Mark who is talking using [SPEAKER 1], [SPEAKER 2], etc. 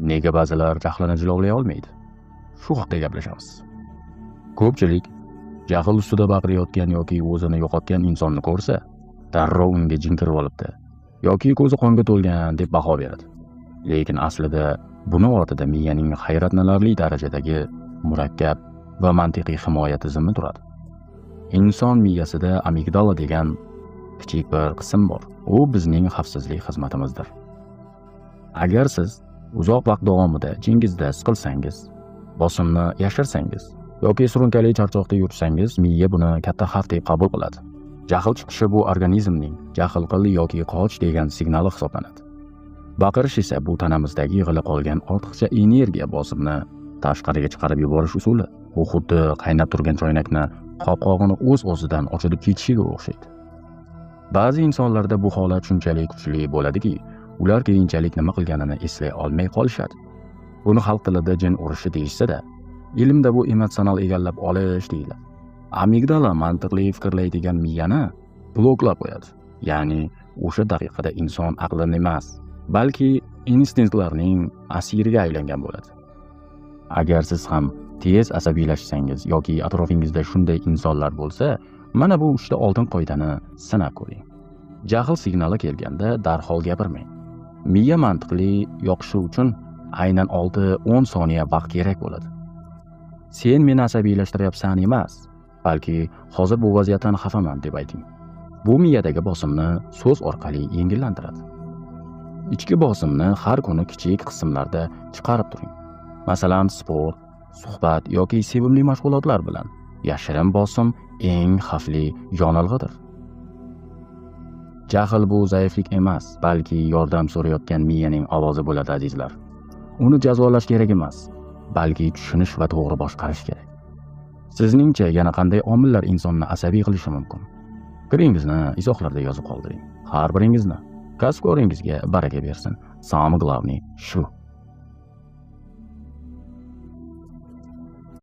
[SPEAKER 1] Nega ba'zilar jahlini jilovlay olmaydi? Shu haqida gaplashamiz. Ko'pchilik jahl ustida baqirayotgan yoki o'zini yo'qotgan insonni ko'rsa, darrov unga jinkirib olibdi yoki ko'zi qonga to'lgan deb baho beradi. Lekin aslida buni ortida miyaning hayratlanarli darajadagi murakkab va mantiqiy himoya tizimi turadi. Inson miyasida amigdala degan kichik bir qism bor. U bizning xavfsizlik xizmatimizdir. Agar siz uzoq vaqt davomida jingizda siqilsangiz, bosimni yashirsangiz yoki surunkali charchoqda yursangiz, miya buni katta xavf deb qabul qiladi. Jahl chiqishi bu organizmning jahl qil yoki qoch degan signali hisoblanadi. Baqirish esa bu tanamizdagi yig'ilib qolgan ortiqcha energiya bosimni tashqariga chiqarib yuborish usuli. Bu xuddi qaynab turgan choynakni qopqog'ini o'z-o'zidan ochilib ketishiga o'xshaydi. Ba'zi insonlarda bu holat shunchalik kuchli bo'ladiki, ular keyinchalik nima qilganini eslay olmay qolishadi. Buni xalq tilida jin urishi deyishsa-da, ilmda bu emotsional egallab olish deyiladi. Amigdala mantiqli fikrlaydigan miyani bloklab qo'yadi. Ya'ni o'sha daqiqada inson aqlini emas, balki instinktlarning asiriga aylangan bo'ladi. Agar siz ham tez asabiylashsangiz yoki atrofingizda shunday insonlar bo'lsa, mana bu 3 ta oltin qoidani sinab ko'ring. Jahl signali kelganda darhol gapirmang. Miya mantiqli yoqishi uchun aynan 6-10 soniya vaqt kerak bo'ladi. Sen meni asabiylashtiryapsan emas, balki hozir bu vaziyatdan xafaman deb ayting. Bu miyadagi bosimni so'z orqali yengillantiradi. Ichki bosimni har kuni kichik qismlarda chiqarib turing. Masalan, sport, suhbat yoki sevimli mashg'ulotlar bilan. Yashirin bosim eng xavfli yonilg'idir. Jahl bu zaiflik emas, balki yordam so'rayotgan miyaning ovozi bo'ladi, azizlar. Uni jazolash kerak emas, balki tushunish va to'g'ri boshqarish kerak. Sizningcha yana qanday omillar insonni asabiy qilishi mumkin? Fikringizni izohlarda yozib qoldiring. Har biringizni kasb-koringizga baraka bersin. Самое главное shu.